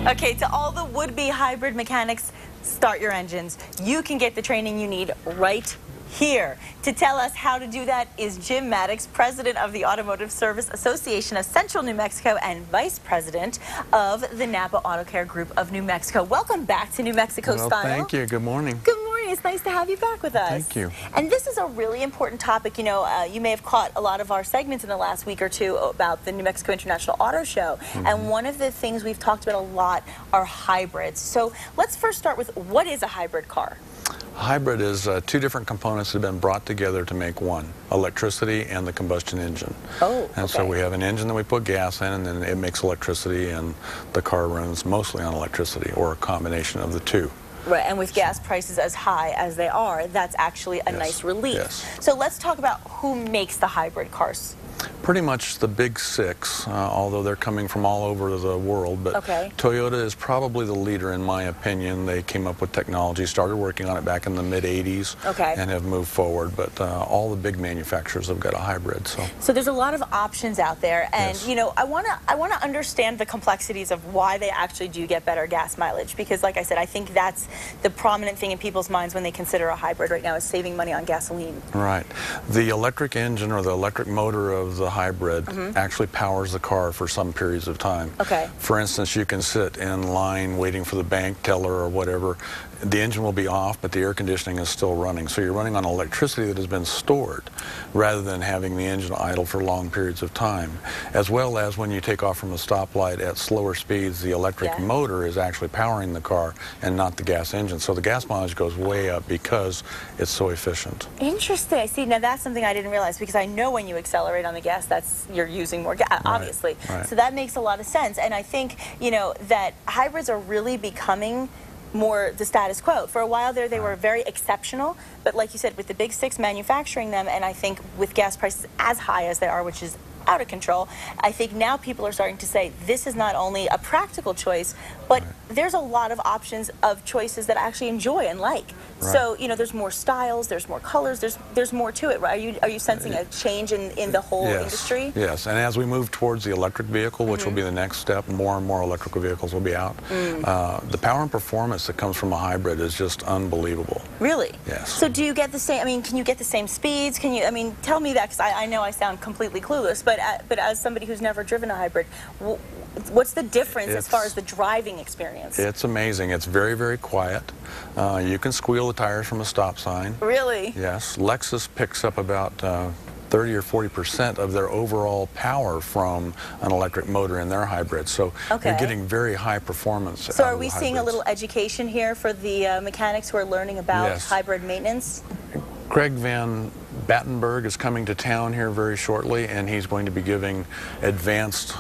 Okay, to all the would-be hybrid mechanics, start your engines. You can get the training you need right here. To tell us how to do that is Jim Maddox, president of the Automotive Service Association of Central New Mexico and vice president of the NAPA Autocare Group of New Mexico. Welcome back to New Mexico Style. Thank you. Good morning. Good morning. It's nice to have you back with us. Thank you. And this is a really important topic. You know, you may have caught a lot of our segments in the last week or two about the New Mexico International Auto Show. And one of the things we've talked about a lot are hybrids. So let's first start with, what is a hybrid car? Hybrid is two different components that have been brought together to make one: electricity and the combustion engine. Oh, and so we have an engine that we put gas in, and then it makes electricity, and the car runs mostly on electricity, or a combination of the two. Right, and with gas prices as high as they are, that's actually a nice relief. Yes. So let's talk about who makes the hybrid cars. Pretty much the big six, although they're coming from all over the world. But Toyota is probably the leader, in my opinion. They came up with technology, started working on it back in the mid-'80s, and have moved forward. But all the big manufacturers have got a hybrid. So there's a lot of options out there, and you know, I wanna understand the complexities of why they actually do get better gas mileage, because, like I said, I think that's the prominent thing in people's minds when they consider a hybrid right now, is saving money on gasoline. Right. The electric engine, or the electric motor of the hybrid, actually powers the car for some periods of time. For instance, you can sit in line waiting for the bank teller or whatever. The engine will be off, but the air conditioning is still running. So you're running on electricity that has been stored, rather than having the engine idle for long periods of time. As well as when you take off from a stoplight at slower speeds, the electric motor is actually powering the car and not the gas engine. So the gas mileage goes way up because it's so efficient. Interesting. I see. Now that's something I didn't realize, because I know when you accelerate on the gas, you're using more gas, obviously. So that makes a lot of sense. And I think, you know, that hybrids are really becoming more the status quo. For a while there, they were very exceptional, but like you said, with the big six manufacturing them, and I think with gas prices as high as they are, which is out of control, I think now people are starting to say this is not only a practical choice, but there's a lot of options of choices that I actually enjoy and like. So, you know, there's more styles, there's more colors, there's more to it, right? Are you sensing a change in the whole industry? Yes, and as we move towards the electric vehicle, which will be the next step, more and more electrical vehicles will be out. The power and performance that comes from a hybrid is just unbelievable. Really? Yes. So do you get the same, I mean, can you get the same speeds? Can you, I mean, tell me that, because I know I sound completely clueless, but as somebody who's never driven a hybrid, what's the difference as far as the driving experience? It's amazing. It's very, very quiet. You can squeal the tires from a stop sign. Really? Yes. Lexus picks up about 30 or 40% of their overall power from an electric motor in their hybrid. So you're getting very high performance. So are we seeing a little education here for the mechanics who are learning about hybrid maintenance? Greg Van Battenberg is coming to town here very shortly, and he's going to be giving advanced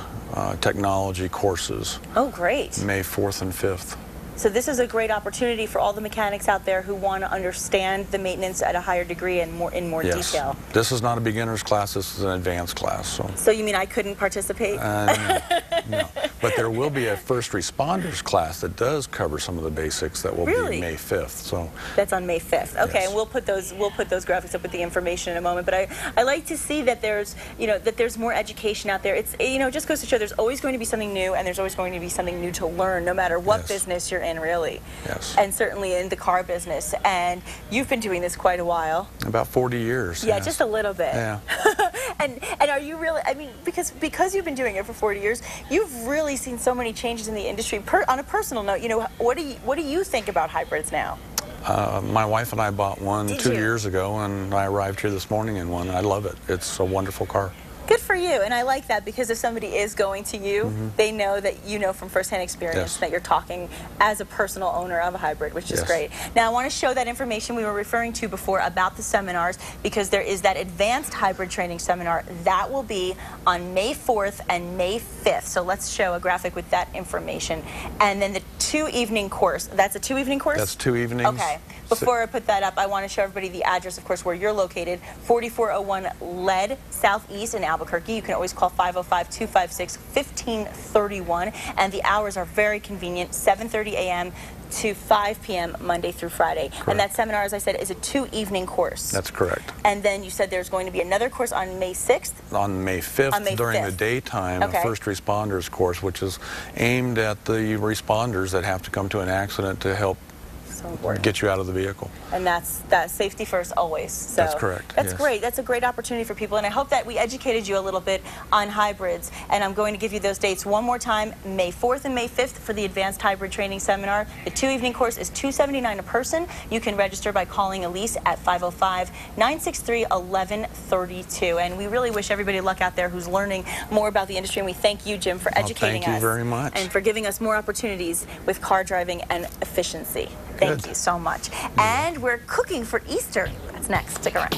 technology courses. Oh, great. May 4th and 5th. So this is a great opportunity for all the mechanics out there who want to understand the maintenance at a higher degree and in more detail. This is not a beginner's class, this is an advanced class. So you mean I couldn't participate? No. But there will be a first responders class that does cover some of the basics that will be May 5th. So that's on May 5th. Okay, and we'll put those graphics up with the information in a moment. But I like to see that there's, you know, that there's more education out there. It's, you know, it just goes to show there's always going to be something new, and there's always going to be something new to learn, no matter what business you're in, really. And certainly in the car business. And you've been doing this quite a while. About 40 years. Yeah, just a little bit. Yeah. and are you really, I mean, because you've been doing it for 40 years, you've really seen so many changes in the industry. On a personal note, you know, what do you think about hybrids now? My wife and I bought one 2 years ago, and I arrived here this morning in one. I love it. It's a wonderful car. Good for you, and I like that, because if somebody is going to you, they know that you know from firsthand experience that you're talking as a personal owner of a hybrid, which is great. Now, I want to show that information we were referring to before about the seminars, because there is that advanced hybrid training seminar that will be on May 4th and May 5th. So let's show a graphic with that information. And then the 2-evening course. That's a 2-evening course? That's 2 evenings. Okay. before I put that up, I want to show everybody the address, of course, where you're located, 4401 Lead Southeast in Albuquerque. You can always call 505-256-1531, and the hours are very convenient, 7:30 a.m. to 5 p.m. Monday through Friday. Correct. And that seminar, as I said, is a 2-evening course. That's correct. And then you said there's going to be another course on May 6th? On May 5th, during the daytime, a first responders course, which is aimed at the responders that have to come to an accident to help get you out of the vehicle. And that's safety first always. So that's correct. That's great. That's a great opportunity for people, and I hope that we educated you a little bit on hybrids. And I'm going to give you those dates one more time: May 4th and May 5th for the Advanced Hybrid Training Seminar. The 2-evening course is $279 a person. You can register by calling Elise at 505-963-1132. And we really wish everybody luck out there who's learning more about the industry. And we thank you, Jim, for educating us. Thank you very much. And for giving us more opportunities with car driving and efficiency. Thank you so much. And we're cooking for Easter. That's next. Stick around.